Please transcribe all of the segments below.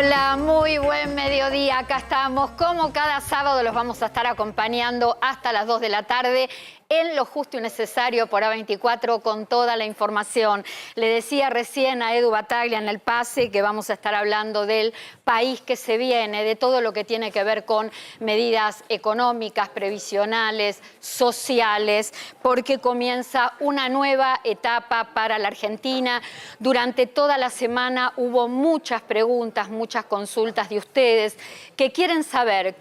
Hola, muy buen mediodía. Acá estamos, como cada sábado, los vamos a estar acompañando hasta las 2 de la tarde en Lo Justo y Necesario por A24 con toda la información. Le decía recién a Edu Battaglia en el pase que vamos a estar hablando del país que se viene, de todo lo que tiene que ver con medidas económicas, previsionales, sociales, porque comienza una nueva etapa para la Argentina. Durante toda la semana hubo muchas preguntas, muchas consultas de ustedes que quieren saber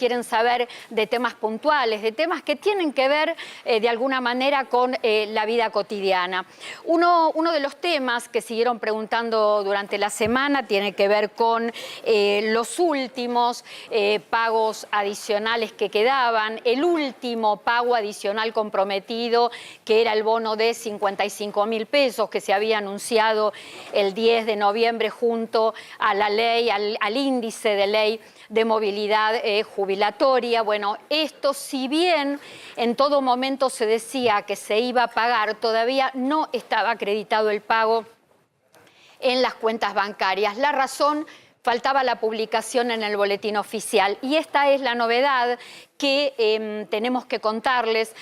de temas puntuales, de temas que tienen que ver de alguna manera con la vida cotidiana. Uno de los temas que siguieron preguntando durante la semana tiene que ver con los últimos pagos adicionales que quedaban, el último pago adicional comprometido, que era el bono de 55.000 pesos que se había anunciado el 10 de noviembre junto a la ley, al índice de ley de movilidad jubilatoria. Bueno, esto, si bien en todo momento se decía que se iba a pagar, todavía no estaba acreditado el pago en las cuentas bancarias. La razón: faltaba la publicación en el boletín oficial. Y esta es la novedad que tenemos que contarles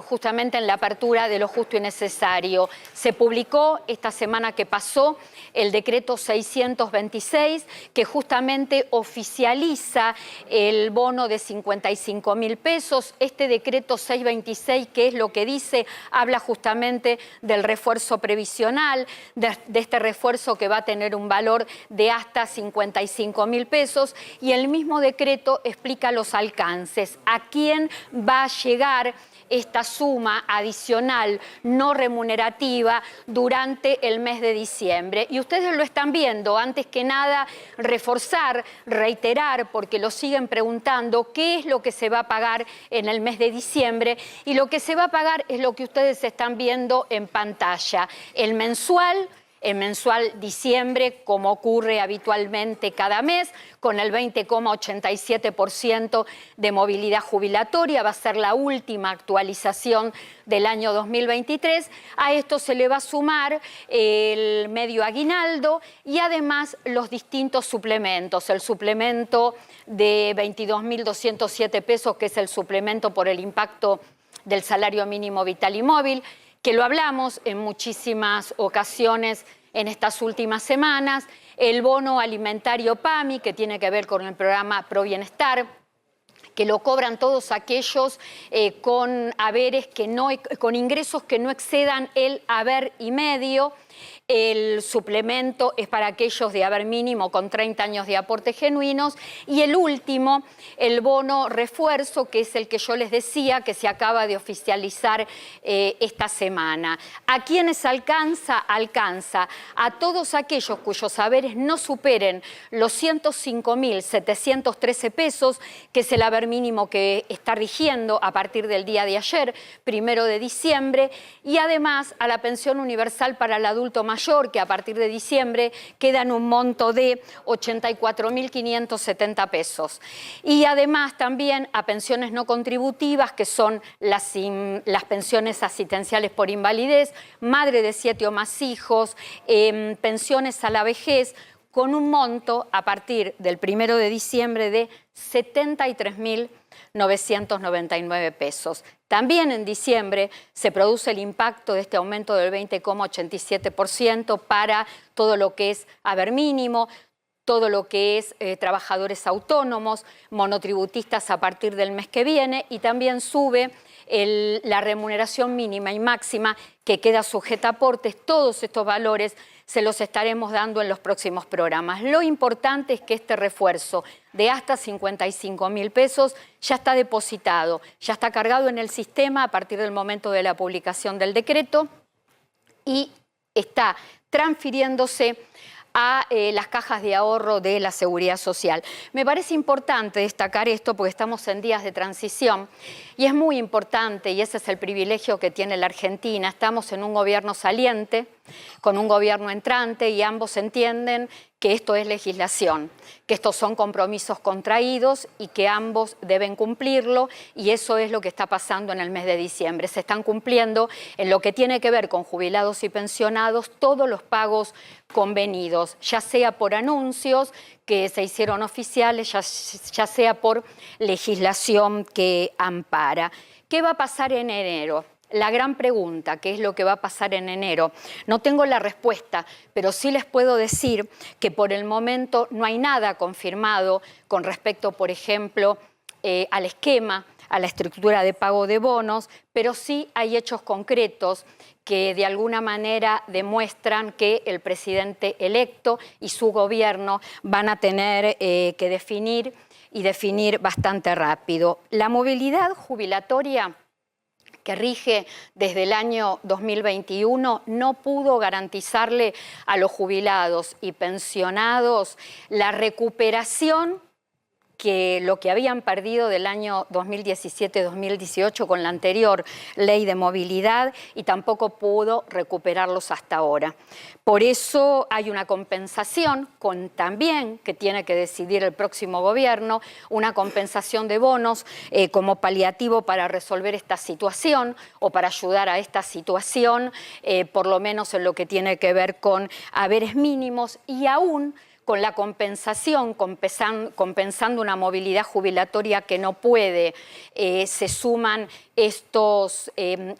justamente en la apertura de Lo Justo y Necesario. Se publicó esta semana que pasó el decreto 626, que justamente oficializa el bono de 55.000 pesos. Este decreto 626, ¿qué es lo que dice? Habla justamente del refuerzo previsional, de este refuerzo que va a tener un valor de hasta 55.000 pesos, y el mismo decreto explica los alcances. ¿A quién va a llegar esta suma adicional no remunerativa durante el mes de diciembre? Y ustedes lo están viendo. Antes que nada, reforzar, reiterar, porque lo siguen preguntando, qué es lo que se va a pagar en el mes de diciembre. Y lo que se va a pagar es lo que ustedes están viendo en pantalla: el mensual diciembre, como ocurre habitualmente cada mes, con el 20,87% de movilidad jubilatoria. Va a ser la última actualización del año 2023. A esto se le va a sumar el medio aguinaldo y además los distintos suplementos. El suplemento de 22.207 pesos, que es el suplemento por el impacto del salario mínimo vital y móvil, que lo hablamos en muchísimas ocasiones en estas últimas semanas. El bono alimentario PAMI, que tiene que ver con el programa Pro-Bienestar, que lo cobran todos aquellos con haberes con ingresos que no excedan el haber y medio. El suplemento es para aquellos de haber mínimo con 30 años de aportes genuinos. Y el último, el bono refuerzo, que es el que yo les decía que se acaba de oficializar esta semana. ¿A quiénes alcanza? Alcanza a todos aquellos cuyos haberes no superen los 105.713 pesos, que es el haber mínimo que está rigiendo a partir del día de ayer, 1 de diciembre, y además a la pensión universal para el adulto mayor, que a partir de diciembre queda en un monto de 84.570 pesos. Y además también a pensiones no contributivas, que son las pensiones asistenciales por invalidez, madre de 7 o más hijos, pensiones a la vejez, con un monto a partir del 1 de diciembre de 73.999 pesos. También en diciembre se produce el impacto de este aumento del 20,87% para todo lo que es haber mínimo, todo lo que es trabajadores autónomos, monotributistas a partir del mes que viene, y también sube la remuneración mínima y máxima, que queda sujeta a aportes. Todos estos valores se los estaremos dando en los próximos programas. Lo importante es que este refuerzo de hasta 55.000 pesos ya está depositado, ya está cargado en el sistema a partir del momento de la publicación del decreto y está transfiriéndose a las cajas de ahorro de la Seguridad Social. Me parece importante destacar esto porque estamos en días de transición y es muy importante, y ese es el privilegio que tiene la Argentina. Estamos en un gobierno saliente, con un gobierno entrante y ambos entienden que esto es legislación, que estos son compromisos contraídos y que ambos deben cumplirlo, y eso es lo que está pasando en el mes de diciembre. Se están cumpliendo en lo que tiene que ver con jubilados y pensionados todos los pagos convenidos, ya sea por anuncios que se hicieron oficiales, ya sea por legislación que ampara. ¿Qué va a pasar en enero? La gran pregunta, ¿qué es lo que va a pasar en enero? No tengo la respuesta, pero sí les puedo decir que por el momento no hay nada confirmado con respecto, por ejemplo, al esquema, a la estructura de pago de bonos, pero sí hay hechos concretos que de alguna manera demuestran que el presidente electo y su gobierno van a tener que definir y definir bastante rápido. La movilidad jubilatoria que rige desde el año 2021 no pudo garantizarle a los jubilados y pensionados la recuperación que lo que habían perdido del año 2017-2018 con la anterior ley de movilidad, y tampoco pudo recuperarlos hasta ahora. Por eso hay una compensación también que tiene que decidir el próximo gobierno, una compensación de bonos como paliativo para resolver esta situación o para ayudar a esta situación, por lo menos en lo que tiene que ver con haberes mínimos, y aún con la compensación, compensando una movilidad jubilatoria que no puede, se suman estos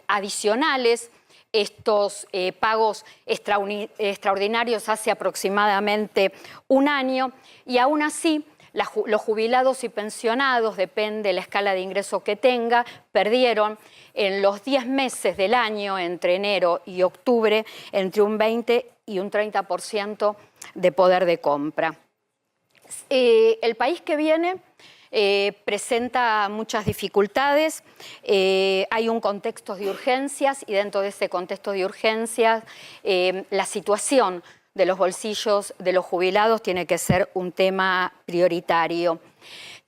adicionales, estos pagos extraordinarios hace aproximadamente un año, y aún así los jubilados y pensionados, depende de la escala de ingreso que tenga, perdieron en los 10 meses del año, entre enero y octubre, entre un 20 y un 30% de poder de compra. El país que viene presenta muchas dificultades, hay un contexto de urgencias, y dentro de ese contexto de urgencias la situación de los bolsillos de los jubilados tiene que ser un tema prioritario.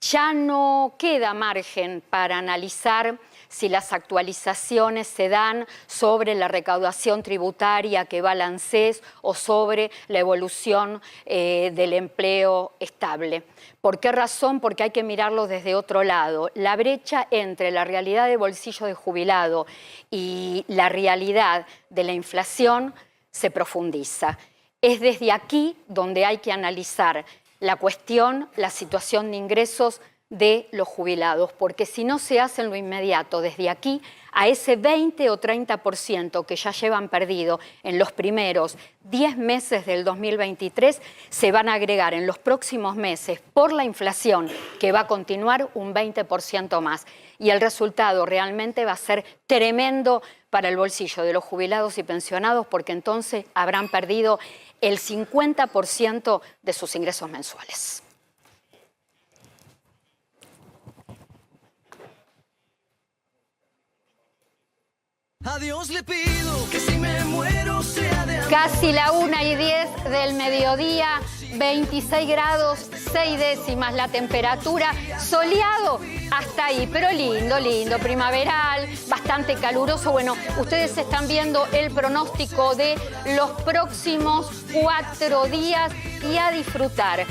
Ya no queda margen para analizar si las actualizaciones se dan sobre la recaudación tributaria que va al ANSES o sobre la evolución del empleo estable. ¿Por qué razón? Porque hay que mirarlo desde otro lado. La brecha entre la realidad de bolsillo de jubilado y la realidad de la inflación se profundiza. Es desde aquí donde hay que analizar la cuestión, la situación de ingresos de los jubilados, porque si no se hace en lo inmediato, desde aquí, a ese 20 o 30% que ya llevan perdido en los primeros 10 meses del 2023, se van a agregar en los próximos meses, por la inflación, que va a continuar un 20% más. Y el resultado realmente va a ser tremendo para el bolsillo de los jubilados y pensionados, porque entonces habrán perdido el 50% de sus ingresos mensuales. A Dios le pido que si me muero sea de amor. Casi la 1:10 del mediodía, 26 grados, 6 décimas la temperatura, soleado hasta ahí, pero lindo, lindo, primaveral, bastante caluroso. Bueno, ustedes están viendo el pronóstico de los próximos 4 días y a disfrutar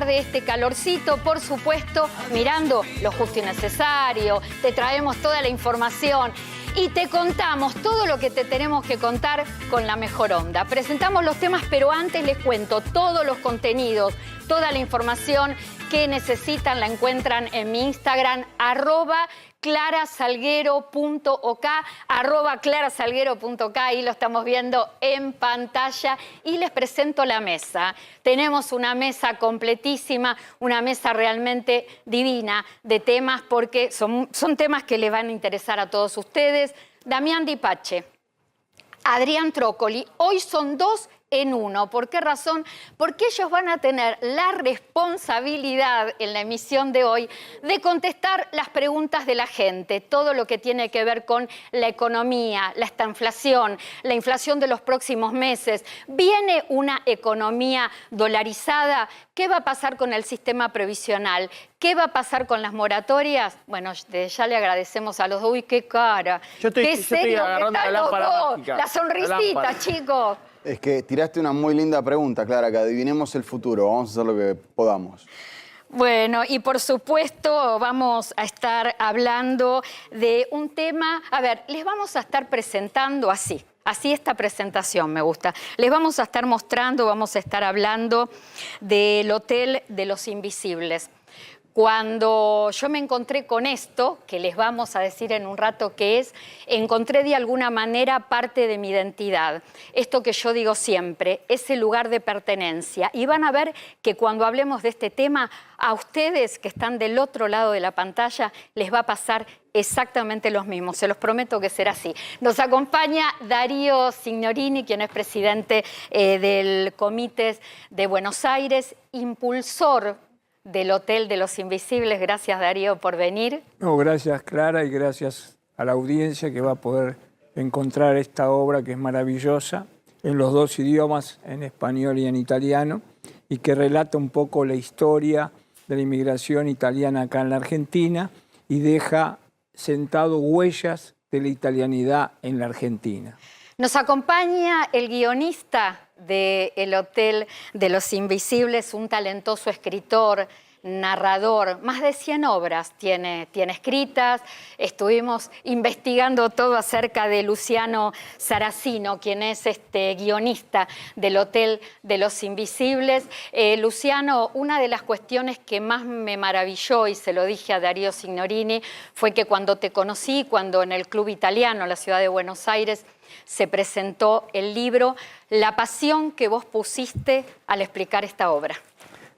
de este calorcito, por supuesto, mirando lo justo y necesario. Te traemos toda la información y te contamos todo lo que te tenemos que contar con la mejor onda. Presentamos los temas, pero antes les cuento todos los contenidos, toda la información que necesitan la encuentran en mi Instagram, @clarasalguero.ok, @clarasalguero.ok, ahí lo estamos viendo en pantalla, y les presento la mesa. Tenemos una mesa completísima, una mesa realmente divina de temas, porque son temas que les van a interesar a todos ustedes. Damián Di Pace, Adrián Trócoli, hoy son 2 en uno. ¿Por qué razón? Porque ellos van a tener la responsabilidad en la emisión de hoy de contestar las preguntas de la gente, todo lo que tiene que ver con la economía, la inflación de los próximos meses. ¿Viene una economía dolarizada? ¿Qué va a pasar con el sistema previsional? ¿Qué va a pasar con las moratorias? Bueno, ya le agradecemos a los dos. ¡Uy, qué cara! ¡Qué serio que están los dos! La sonrisita, chicos. Es que tiraste una muy linda pregunta, Clara, que adivinemos el futuro. Vamos a hacer lo que podamos. Bueno, y por supuesto vamos a estar hablando de un tema... A ver, les vamos a estar presentando así esta presentación me gusta. Les vamos a estar mostrando, vamos a estar hablando del Hotel de los Invisibles. Cuando yo me encontré con esto, que les vamos a decir en un rato qué es, encontré de alguna manera parte de mi identidad. Esto que yo digo siempre, ese lugar de pertenencia. Y van a ver que cuando hablemos de este tema, a ustedes que están del otro lado de la pantalla, les va a pasar exactamente lo mismo. Se los prometo que será así. Nos acompaña Darío Signorini, quien es presidente del Comité de Buenos Aires, impulsor del Hotel de los Invisibles. Gracias, Darío, por venir. No, gracias, Clara, y gracias a la audiencia que va a poder encontrar esta obra que es maravillosa en los dos idiomas, en español y en italiano, y que relata un poco la historia de la inmigración italiana acá en la Argentina y deja sentado huellas de la italianidad en la Argentina. Nos acompaña el guionista del Hotel de los Invisibles, un talentoso escritor, narrador. Más de 100 obras tiene escritas. Estuvimos investigando todo acerca de Luciano Saracino, quien es guionista del Hotel de los Invisibles. Luciano, una de las cuestiones que más me maravilló, y se lo dije a Darío Signorini, fue que cuando te conocí, cuando en el Club Italiano, en la ciudad de Buenos Aires, se presentó el libro, la pasión que vos pusiste al explicar esta obra.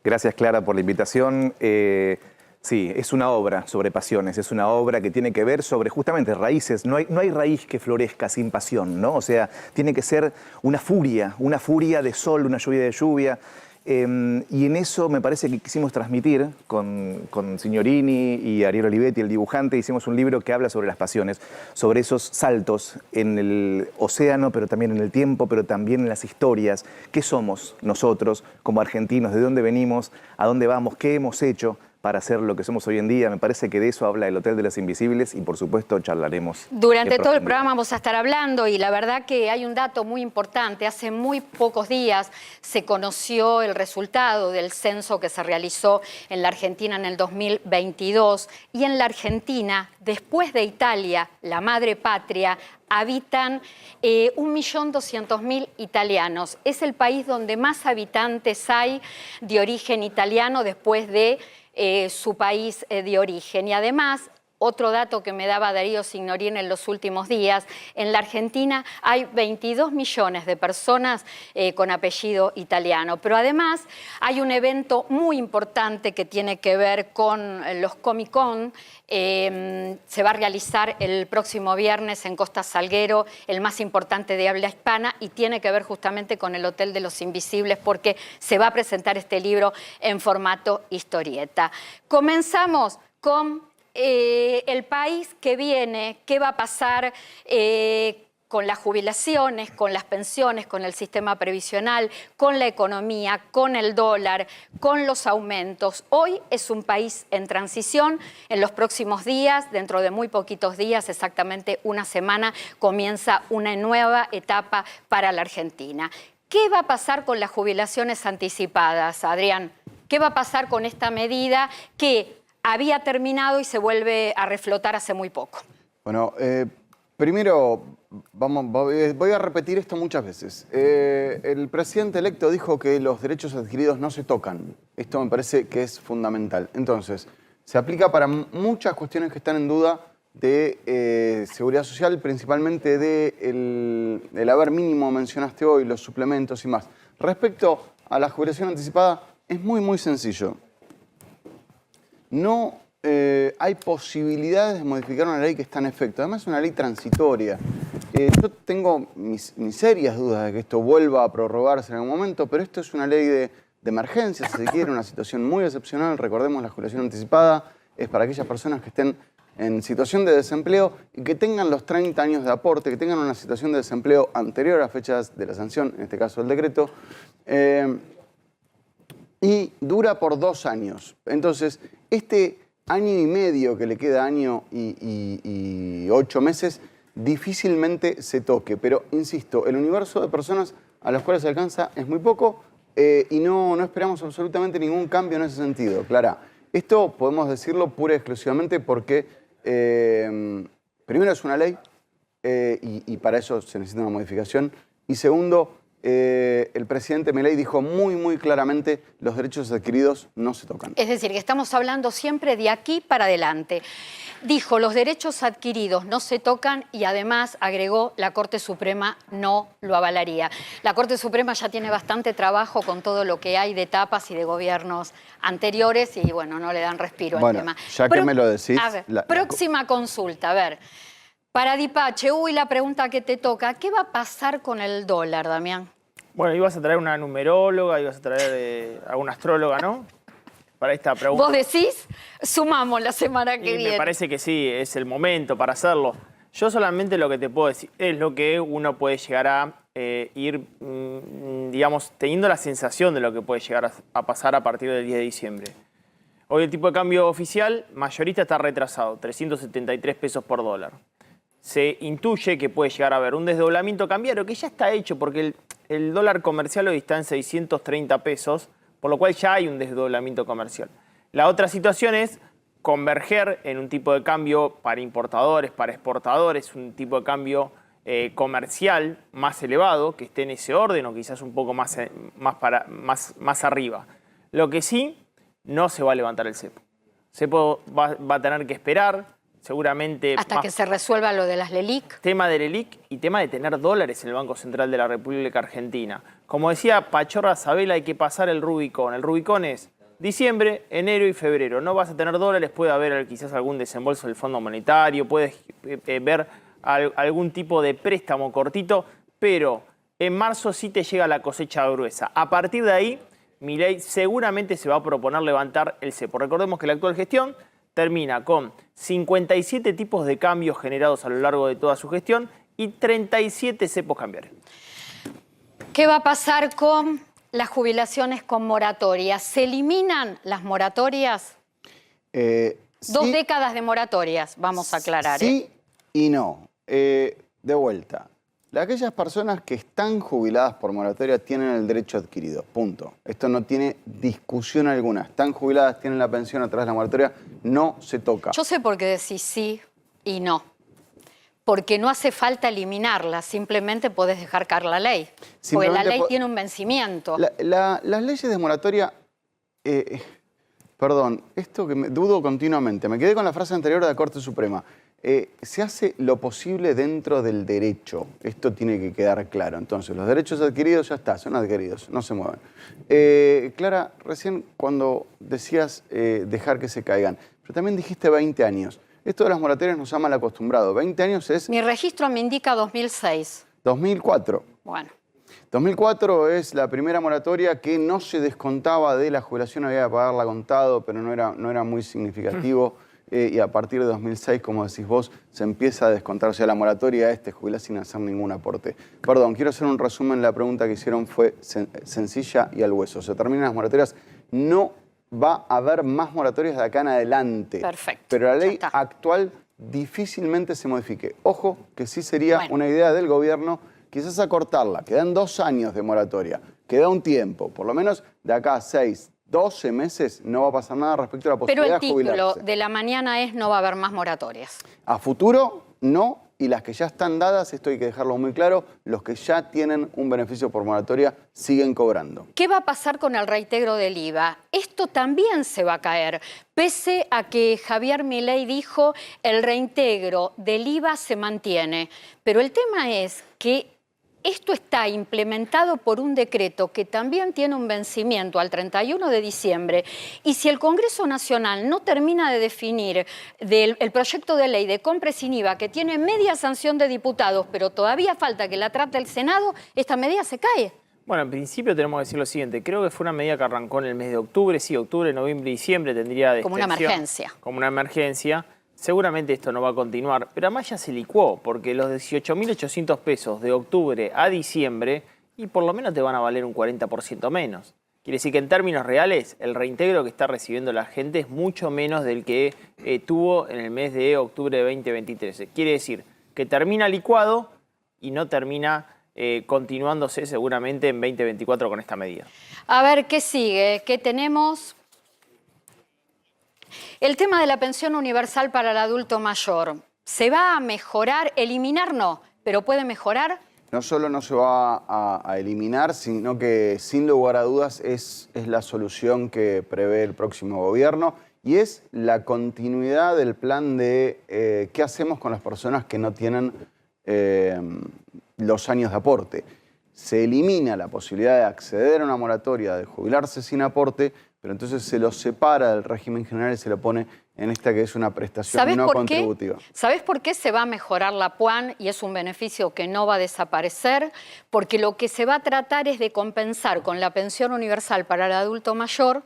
Gracias, Clara, por la invitación. Sí, es una obra sobre pasiones, es una obra que tiene que ver sobre justamente raíces. No hay raíz que florezca sin pasión, ¿no? O sea, tiene que ser una furia de sol, una lluvia de lluvia. Y en eso me parece que quisimos transmitir con Signorini y Ariel Olivetti, el dibujante. Hicimos un libro que habla sobre las pasiones, sobre esos saltos en el océano, pero también en el tiempo, pero también en las historias. ¿Qué somos nosotros como argentinos? ¿De dónde venimos? ¿A dónde vamos? ¿Qué hemos hecho para ser lo que somos hoy en día? Me parece que de eso habla el Hotel de los Invisibles y por supuesto charlaremos. Durante todo el programa vamos a estar hablando y la verdad que hay un dato muy importante. Hace muy pocos días se conoció el resultado del censo que se realizó en la Argentina en el 2022 y en la Argentina, después de Italia, la madre patria, habitan 1.200.000 italianos. Es el país donde más habitantes hay de origen italiano después de su país de origen. Y además, otro dato que me daba Darío Signorini en los últimos días, en la Argentina hay 22 millones de personas con apellido italiano. Pero además hay un evento muy importante que tiene que ver con los Comic Con. Se va a realizar el próximo viernes en Costa Salguero, el más importante de habla hispana, y tiene que ver justamente con el Hotel de los Invisibles porque se va a presentar este libro en formato historieta. Comenzamos con el país que viene, qué va a pasar con las jubilaciones, con las pensiones, con el sistema previsional, con la economía, con el dólar, con los aumentos. Hoy es un país en transición. En los próximos días, dentro de muy poquitos días, exactamente una semana, comienza una nueva etapa para la Argentina. ¿Qué va a pasar con las jubilaciones anticipadas, Adrián? ¿Qué va a pasar con esta medida que había terminado y se vuelve a reflotar hace muy poco? Bueno, primero, voy a repetir esto muchas veces. El presidente electo dijo que los derechos adquiridos no se tocan. Esto me parece que es fundamental. Entonces, se aplica para muchas cuestiones que están en duda de seguridad social, principalmente del haber mínimo mencionaste hoy, los suplementos y más. Respecto a la jubilación anticipada, es muy sencillo. No hay posibilidades de modificar una ley que está en efecto. Además es una ley transitoria. Yo tengo mis serias dudas de que esto vuelva a prorrogarse en algún momento, pero esto es una ley de emergencia, si se quiere, una situación muy excepcional. Recordemos, la jubilación anticipada es para aquellas personas que estén en situación de desempleo y que tengan los 30 años de aporte, que tengan una situación de desempleo anterior a fechas de la sanción, en este caso el decreto, y dura por 2 años. Entonces, este año y medio que le queda, año y 8 meses, difícilmente se toque. Pero, insisto, el universo de personas a las cuales se alcanza es muy poco y no esperamos absolutamente ningún cambio en ese sentido. Clara, esto podemos decirlo pura y exclusivamente porque, primero, es una ley y para eso se necesita una modificación. Y segundo, el presidente Milei dijo muy claramente: los derechos adquiridos no se tocan. Es decir, que estamos hablando siempre de aquí para adelante. Dijo, los derechos adquiridos no se tocan y además agregó, la Corte Suprema no lo avalaría. La Corte Suprema ya tiene bastante trabajo con todo lo que hay de etapas y de gobiernos anteriores y bueno, no le dan respiro al tema. Ya que me lo decís... A ver, próxima consulta, a ver. Para Dipache, uy, la pregunta que te toca, ¿qué va a pasar con el dólar, Damián? Bueno, ibas a traer una numeróloga, ibas a traer a una astróloga, ¿no? Para esta pregunta. ¿Vos decís? Sumamos la semana que viene. Me parece que sí, es el momento para hacerlo. Yo solamente lo que te puedo decir es lo que uno puede llegar a ir, digamos, teniendo la sensación de lo que puede llegar a pasar a partir del 10 de diciembre. Hoy el tipo de cambio oficial mayorista está retrasado, 373 pesos por dólar. Se intuye que puede llegar a haber un desdoblamiento cambiario que ya está hecho porque el dólar comercial hoy está en 630 pesos, por lo cual ya hay un desdoblamiento comercial. La otra situación es converger en un tipo de cambio para importadores, para exportadores, un tipo de cambio comercial más elevado, que esté en ese orden o quizás un poco más arriba. Lo que sí, no se va a levantar el cepo. Cepo va a tener que esperar, seguramente... Hasta que se resuelva lo de las LELIC. Tema de LELIC y tema de tener dólares en el Banco Central de la República Argentina. Como decía Pachorra Sabela, hay que pasar el Rubicón. El Rubicón es diciembre, enero y febrero. No vas a tener dólares, puede haber quizás algún desembolso del Fondo Monetario, puedes ver algún tipo de préstamo cortito, pero en marzo sí te llega la cosecha gruesa. A partir de ahí, Milei seguramente se va a proponer levantar el cepo. Recordemos que la actual gestión termina con 57 tipos de cambios generados a lo largo de toda su gestión y 37 cepos cambiarios. ¿Qué va a pasar con las jubilaciones con moratoria? ¿Se eliminan las moratorias? 2 décadas de moratorias, vamos a aclarar. Sí y no. De vuelta. Aquellas personas que están jubiladas por moratoria tienen el derecho adquirido, punto. Esto no tiene discusión alguna. Están jubiladas, tienen la pensión a través de la moratoria, no se toca. Yo sé por qué decís sí y no. Porque no hace falta eliminarla, simplemente podés dejar caer la ley. Porque la ley tiene un vencimiento. Las leyes de moratoria... perdón, esto que dudo continuamente. Me quedé con la frase anterior de la Corte Suprema. Se hace lo posible dentro del derecho. Esto tiene que quedar claro. Entonces, los derechos adquiridos ya está, son adquiridos, no se mueven. Clara, recién cuando decías dejar que se caigan, pero también dijiste 20 años. Esto de las moratorias nos ha mal acostumbrado. 20 años es... Mi registro me indica 2006. 2004. Bueno. 2004 es la primera moratoria que no se descontaba de la jubilación, había que pagarla contado, pero no era muy significativo. Y a partir de 2006, como decís vos, se empieza a descontar. O sea, la moratoria es te jubilás sin hacer ningún aporte. Perdón, quiero hacer un resumen. La pregunta que hicieron fue sencilla y al hueso. Se terminan las moratorias. No va a haber más moratorias de acá en adelante. Perfecto. Pero la ley actual difícilmente se modifique. Ojo, que sí sería una idea del gobierno quizás acortarla. Quedan 2 años de moratoria. Queda un tiempo, por lo menos de acá a 6, 12 meses no va a pasar nada respecto a la posibilidad de jubilarse. Pero el título de la mañana es no va a haber más moratorias. A futuro, no. Y las que ya están dadas, esto hay que dejarlo muy claro, los que ya tienen un beneficio por moratoria siguen cobrando. ¿Qué va a pasar con el reintegro del IVA? Esto también se va a caer. Pese a que Javier Milei dijo el reintegro del IVA se mantiene. Pero el tema es que esto está implementado por un decreto que también tiene un vencimiento al 31 de diciembre y si el Congreso Nacional no termina de definir el proyecto de ley de compra sin IVA que tiene media sanción de diputados, pero todavía falta que la trate el Senado, esta medida se cae. Bueno, en principio tenemos que decir lo siguiente. Creo que fue una medida que arrancó en el mes de octubre. Sí, octubre, noviembre, diciembre tendría de Como una extensión, emergencia. Como una emergencia. Seguramente esto no va a continuar, pero además ya se licuó, porque los 18.800 pesos de octubre a diciembre, y por lo menos te van a valer un 40% menos. Quiere decir que en términos reales, el reintegro que está recibiendo la gente es mucho menos del que tuvo en el mes de octubre de 2023. Quiere decir que termina licuado y no termina continuándose seguramente en 2024 con esta medida. A ver, ¿qué sigue? ¿Qué tenemos? El tema de la pensión universal para el adulto mayor. ¿Se va a mejorar? Eliminar no, pero ¿puede mejorar? No solo no se va a eliminar, sino que sin lugar a dudas es la solución que prevé el próximo gobierno y es la continuidad del plan de qué hacemos con las personas que no tienen los años de aporte. Se elimina la posibilidad de acceder a una moratoria, de jubilarse sin aporte, pero entonces se lo separa del régimen general y se lo pone en esta que es una prestación no contributiva. ¿Sabés por qué se va a mejorar la PUAN y es un beneficio que no va a desaparecer? Porque lo que se va a tratar es de compensar con la pensión universal para el adulto mayor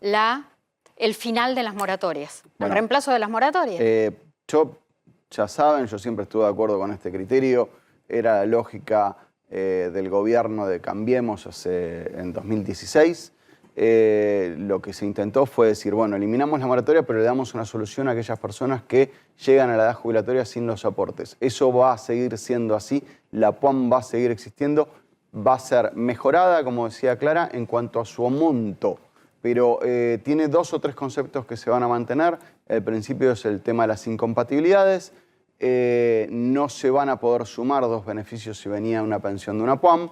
el final de las moratorias, el reemplazo de las moratorias. Ya saben, yo siempre estuve de acuerdo con este criterio, era la lógica del gobierno de Cambiemos en 2016. Lo que se intentó fue decir, bueno, eliminamos la moratoria, pero le damos una solución a aquellas personas que llegan a la edad jubilatoria sin los aportes. Eso va a seguir siendo así, la PUAN va a seguir existiendo, va a ser mejorada, como decía Clara, en cuanto a su monto, pero tiene 2 o 3 conceptos que se van a mantener. El principio es el tema de las incompatibilidades, no se van a poder sumar 2 beneficios si venía una pensión de una PUAN,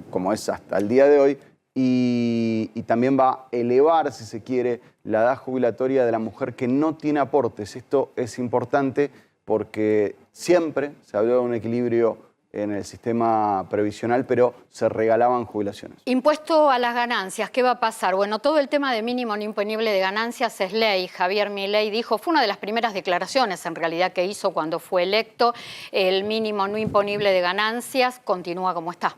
como es hasta el día de hoy, y también va a elevar, si se quiere, la edad jubilatoria de la mujer que no tiene aportes. Esto es importante porque siempre se habló de un equilibrio en el sistema previsional, pero se regalaban jubilaciones. Impuesto a las ganancias, ¿qué va a pasar? Bueno, todo el tema de mínimo no imponible de ganancias es ley. Javier Milei dijo, fue una de las primeras declaraciones en realidad que hizo cuando fue electo, el mínimo no imponible de ganancias continúa como está.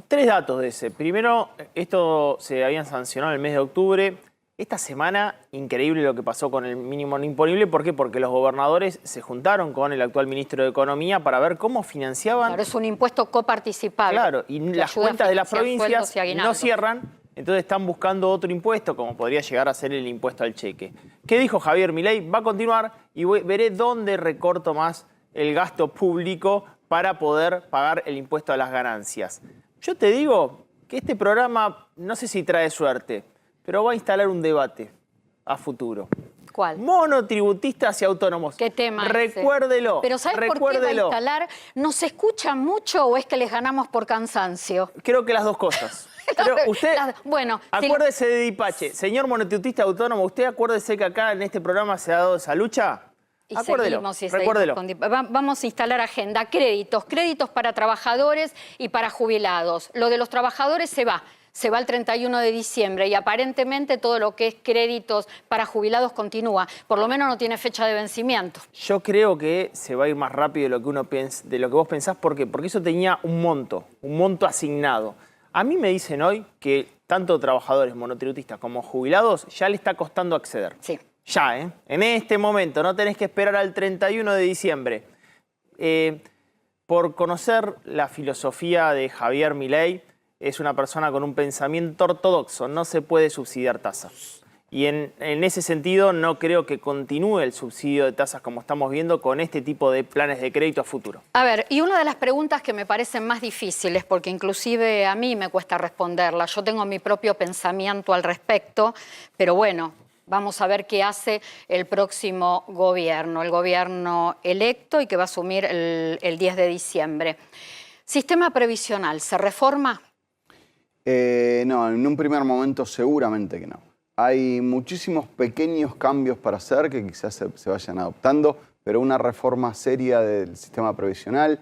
3 datos de ese. Primero, esto se habían sancionado en el mes de octubre. Esta semana, increíble lo que pasó con el mínimo no imponible. ¿Por qué? Porque los gobernadores se juntaron con el actual ministro de Economía para ver cómo financiaban. Claro, es un impuesto coparticipable. Claro, y las cuentas de las provincias no cierran, entonces están buscando otro impuesto, como podría llegar a ser el impuesto al cheque. ¿Qué dijo Javier Milei? Va a continuar y veré dónde recorto más el gasto público para poder pagar el impuesto a las ganancias. Yo te digo que este programa, no sé si trae suerte, pero va a instalar un debate a futuro. ¿Cuál? Monotributistas y autónomos. ¿Qué tema? Recuérdelo. Pero ¿sabes por qué va a instalar? ¿Nos escuchan mucho o es que les ganamos por cansancio? Creo que las dos cosas. Pero usted, bueno, acuérdese de Dipache. Señor monotributista autónomo, usted acuérdese que acá en este programa se ha dado esa lucha. Y acuérdelo, recuérdelo. Vamos a instalar agenda, créditos para trabajadores y para jubilados. Lo de los trabajadores se va el 31 de diciembre y aparentemente todo lo que es créditos para jubilados continúa. Por lo menos no tiene fecha de vencimiento. Yo creo que se va a ir más rápido de lo que de lo que vos pensás. ¿Por qué? Porque eso tenía un monto asignado. A mí me dicen hoy que tanto trabajadores monotributistas como jubilados ya le está costando acceder. Sí. Ya, en este momento, no tenés que esperar al 31 de diciembre. Por conocer la filosofía de Javier Milei, es una persona con un pensamiento ortodoxo, no se puede subsidiar tasas. Y en ese sentido no creo que continúe el subsidio de tasas como estamos viendo con este tipo de planes de crédito a futuro. A ver, y una de las preguntas que me parecen más difíciles, porque inclusive a mí me cuesta responderla, yo tengo mi propio pensamiento al respecto, pero bueno, vamos a ver qué hace el próximo gobierno, el gobierno electo y que va a asumir el 10 de diciembre. ¿Sistema previsional se reforma? No, en un primer momento seguramente que no. Hay muchísimos pequeños cambios para hacer que quizás se vayan adoptando, pero una reforma seria del sistema previsional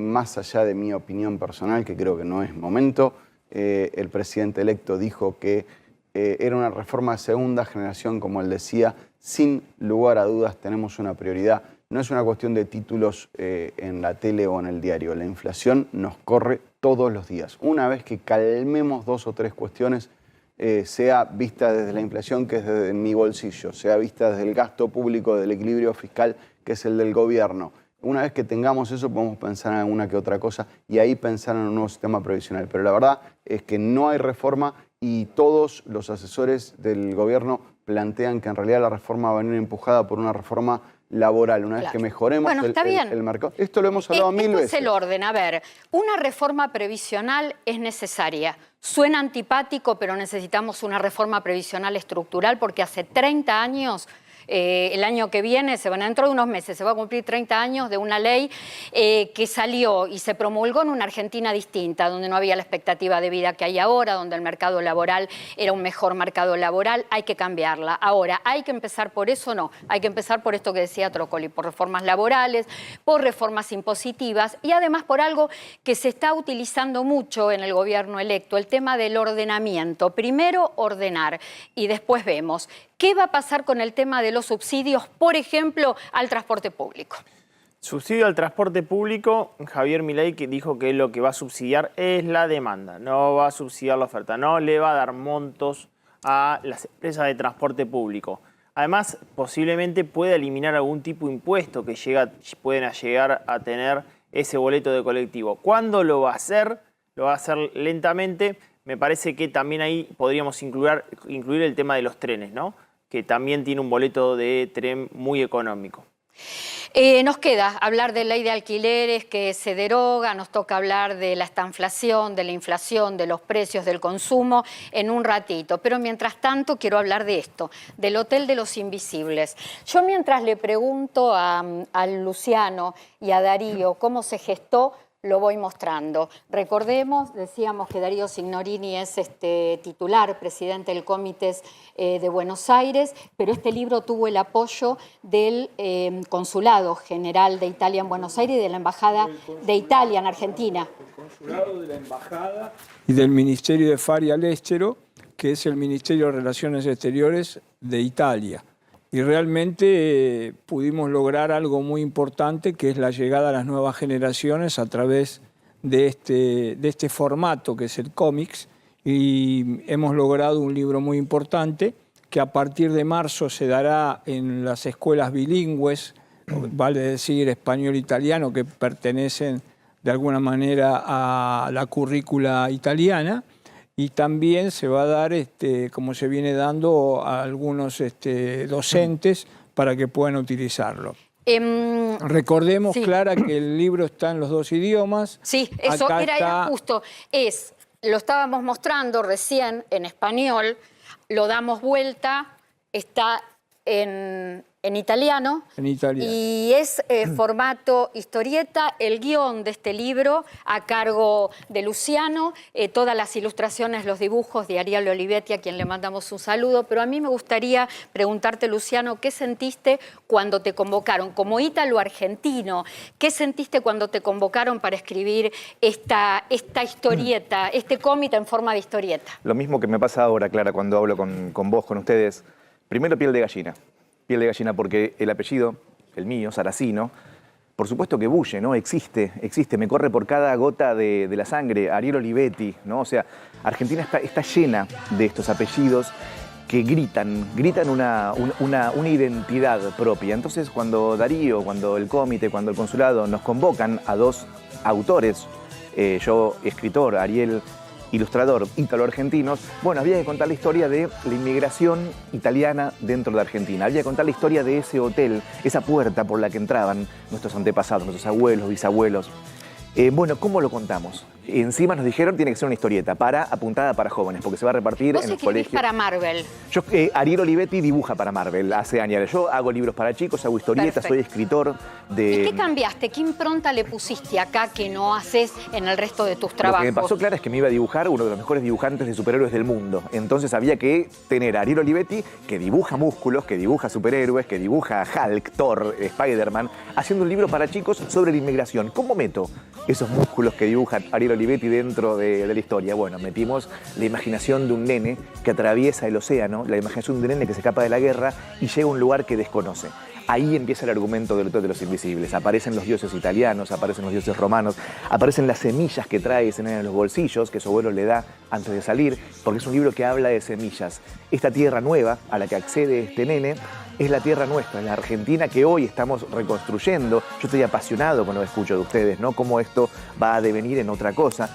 más allá de mi opinión personal, que creo que no es momento, el presidente electo dijo que era una reforma de segunda generación, como él decía, sin lugar a dudas tenemos una prioridad. No es una cuestión de títulos en la tele o en el diario. La inflación nos corre todos los días. Una vez que calmemos 2 o 3 cuestiones, sea vista desde la inflación, que es desde mi bolsillo, sea vista desde el gasto público, del equilibrio fiscal, que es el del gobierno. Una vez que tengamos eso, podemos pensar en alguna que otra cosa y ahí pensar en un nuevo sistema previsional. Pero la verdad es que no hay reforma y todos los asesores del gobierno plantean que en realidad la reforma va a venir empujada por una reforma laboral, una vez que mejoremos el mercado. Esto lo hemos hablado mil veces. Es el orden. A ver, una reforma previsional es necesaria. Suena antipático, pero necesitamos una reforma previsional estructural porque hace 30 años... el año que viene, dentro de unos meses, se va a cumplir 30 años de una ley que salió y se promulgó en una Argentina distinta, donde no había la expectativa de vida que hay ahora, donde el mercado laboral era un mejor mercado laboral. Hay que cambiarla. Ahora, ¿hay que empezar por eso? No. Hay que empezar por esto que decía Trócoli, por reformas laborales, por reformas impositivas y además por algo que se está utilizando mucho en el gobierno electo, el tema del ordenamiento. Primero ordenar y después vemos. ¿Qué va a pasar con el tema de los subsidios, por ejemplo, al transporte público? Subsidio al transporte público, Javier Milei que dijo que lo que va a subsidiar es la demanda, no va a subsidiar la oferta, no le va a dar montos a las empresas de transporte público. Además, posiblemente pueda eliminar algún tipo de impuesto que pueden llegar a tener ese boleto de colectivo. ¿Cuándo lo va a hacer? Lo va a hacer lentamente. Me parece que también ahí podríamos incluir el tema de los trenes, ¿no? Que también tiene un boleto de tren muy económico. Nos queda hablar de ley de alquileres que se deroga, nos toca hablar de la estanflación, de la inflación, de los precios, del consumo en un ratito. Pero mientras tanto quiero hablar de esto, del Hotel de los Invisibles. Yo mientras le pregunto a Luciano y a Darío cómo se gestó, lo voy mostrando. Recordemos, decíamos que Darío Signorini es titular, presidente del Comités de Buenos Aires, pero este libro tuvo el apoyo del Consulado General de Italia en Buenos Aires y de la Embajada de Italia en Argentina. El Consulado, de la Embajada y del Ministerio de Fari All'Estero, que es el Ministerio de Relaciones Exteriores de Italia. Y realmente pudimos lograr algo muy importante, que es la llegada a las nuevas generaciones a través de este formato que es el cómics. Y hemos logrado un libro muy importante que a partir de marzo se dará en las escuelas bilingües, vale decir español-italiano, que pertenecen de alguna manera a la currícula italiana. Y también se va a dar, como se viene dando, a algunos docentes para que puedan utilizarlo. Recordemos, sí, Clara, que el libro está en los 2 idiomas. Sí, eso era justo. Lo estábamos mostrando recién en español, lo damos vuelta, está en italiano. En italiano. Y es formato historieta, el guión de este libro a cargo de Luciano, todas las ilustraciones, los dibujos de Ariel Olivetti, a quien le mandamos un saludo. Pero a mí me gustaría preguntarte, Luciano, ¿qué sentiste cuando te convocaron? Como ítalo-argentino, ¿qué sentiste cuando te convocaron para escribir esta historieta, este cómic en forma de historieta? Lo mismo que me pasa ahora, Clara, cuando hablo con vos, con ustedes. Primero, piel de gallina. Piel de gallina porque el apellido, el mío, Saracino, por supuesto que bulle, ¿no? Existe, me corre por cada gota de la sangre. Ariel Olivetti, ¿no? O sea, Argentina está llena de estos apellidos que gritan una identidad propia. Entonces, cuando Darío, cuando el comité, cuando el consulado nos convocan a 2 autores, yo escritor, Ariel ilustrador, ítalo-argentinos, bueno, había que contar la historia de la inmigración italiana dentro de Argentina. Había que contar la historia de ese hotel, esa puerta por la que entraban nuestros antepasados, nuestros abuelos, bisabuelos. Bueno, ¿cómo lo contamos? Encima nos dijeron tiene que ser una historieta apuntada para jóvenes, porque se va a repartir Vos en el escribís colegio. para Marvel. Ariel Olivetti dibuja para Marvel hace años. Yo hago libros para chicos, hago historietas, Perfecto. soy escritor de... ¿Y qué cambiaste? ¿Qué impronta le pusiste acá que no haces en el resto de tus Lo trabajos? que me pasó, Clara, es que me iba a dibujar uno de los mejores dibujantes de superhéroes del mundo. Entonces había que tener a Ariel Olivetti, que dibuja músculos, que dibuja superhéroes, que dibuja a Hulk, Thor, Spider-Man, haciendo un libro para chicos sobre la inmigración. ¿Cómo meto esos músculos que dibuja Ariel Olivetti dentro de la historia? Bueno, metimos la imaginación de un nene que atraviesa el océano, la imaginación de un nene que se escapa de la guerra y llega a un lugar que desconoce. Ahí empieza el argumento del Hotel de los Invisibles. Aparecen los dioses italianos, aparecen los dioses romanos, aparecen las semillas que trae ese nene en los bolsillos, que su abuelo le da antes de salir, porque es un libro que habla de semillas. Esta tierra nueva a la que accede este nene es la tierra nuestra, la Argentina que hoy estamos reconstruyendo. Yo estoy apasionado cuando escucho de ustedes, ¿no? Cómo esto va a devenir en otra cosa.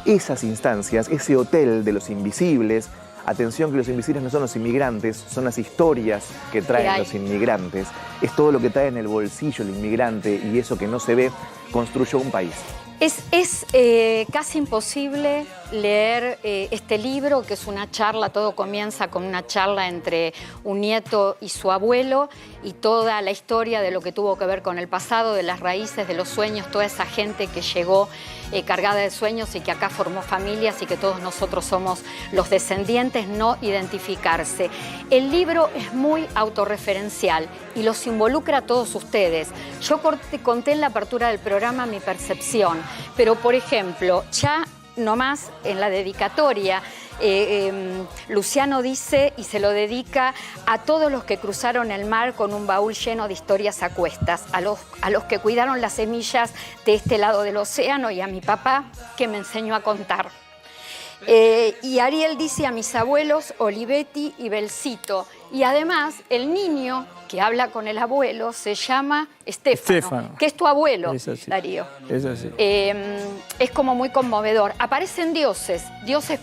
Esas instancias, ese Hotel de los Invisibles. Atención que los invisibles no son los inmigrantes, son las historias que traen los inmigrantes. Es todo lo que trae en el bolsillo el inmigrante y eso que no se ve construyó un país. Es casi imposible leer este libro, que es una charla, todo comienza con una charla entre un nieto y su abuelo y toda la historia de lo que tuvo que ver con el pasado, de las raíces, de los sueños, toda esa gente que llegó cargada de sueños y que acá formó familias y que todos nosotros somos los descendientes, no identificarse. El libro es muy autorreferencial y los involucra a todos ustedes. Yo conté en la apertura del programa mi percepción, pero por ejemplo, ya nomás en la dedicatoria, Luciano dice y se lo dedica a todos los que cruzaron el mar con un baúl lleno de historias a cuestas, a los que cuidaron las semillas de este lado del océano y a mi papá que me enseñó a contar. Y Ariel dice a mis abuelos Olivetti y Belcito. Y además el niño que habla con el abuelo se llama Estefano, que es tu abuelo, es así, Darío. Es así. Es como muy conmovedor. Aparecen dioses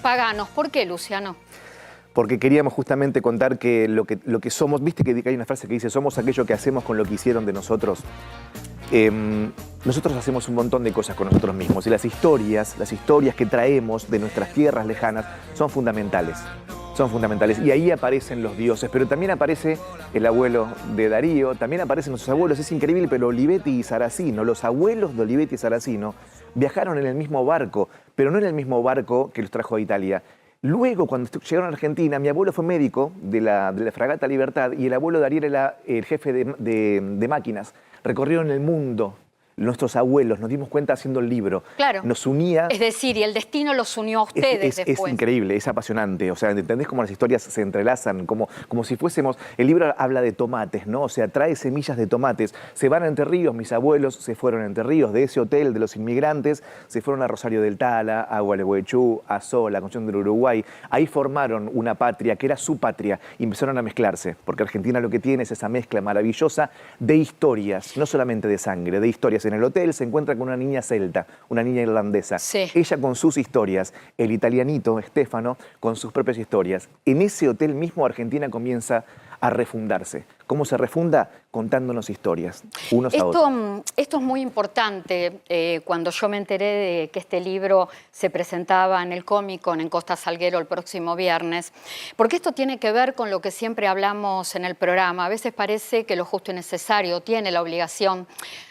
paganos. ¿Por qué, Luciano? Porque queríamos justamente contar que lo que somos, viste que hay una frase que dice, somos aquello que hacemos con lo que hicieron de nosotros. Nosotros hacemos un montón de cosas con nosotros mismos y las historias que traemos de nuestras tierras lejanas son fundamentales. Son fundamentales. Y ahí aparecen los dioses, pero también aparece el abuelo de Darío, también aparecen nuestros abuelos, es increíble, pero Olivetti y Saracino, los abuelos de Olivetti y Saracino, viajaron en el mismo barco, pero no en el mismo barco que los trajo a Italia. Luego, cuando llegaron a Argentina, mi abuelo fue médico de la fragata Libertad y el abuelo de Ariel era el jefe de máquinas. Recorrieron el mundo. Nuestros abuelos, nos dimos cuenta haciendo el libro. Claro. Nos unía. Es decir, y el destino los unió a ustedes Es después. increíble, es apasionante. O sea, ¿entendés cómo las historias se entrelazan? Como si fuésemos... El libro habla de tomates, ¿no? O sea, trae semillas de tomates. Se van a Entre Ríos, mis abuelos se fueron a Entre Ríos, de ese hotel de los inmigrantes, se fueron a Rosario del Tala, a Gualeguaychú, a Sola, a Concepción del Uruguay. Ahí formaron una patria que era su patria y empezaron a mezclarse, porque Argentina lo que tiene es esa mezcla maravillosa de historias, no solamente de sangre, de historias. En el hotel se encuentra con una niña celta, una niña irlandesa. Sí. Ella con sus historias, el italianito, Estefano, con sus propias historias. En ese hotel mismo Argentina comienza a refundarse. ¿Cómo se refunda? Contándonos historias, unos a otros. Esto es muy importante. Cuando yo me enteré de que este libro se presentaba en el Comic-Con en Costa Salguero el próximo viernes, porque esto tiene que ver con lo que siempre hablamos en el programa. A veces parece que Lo Justo y Necesario tiene la obligación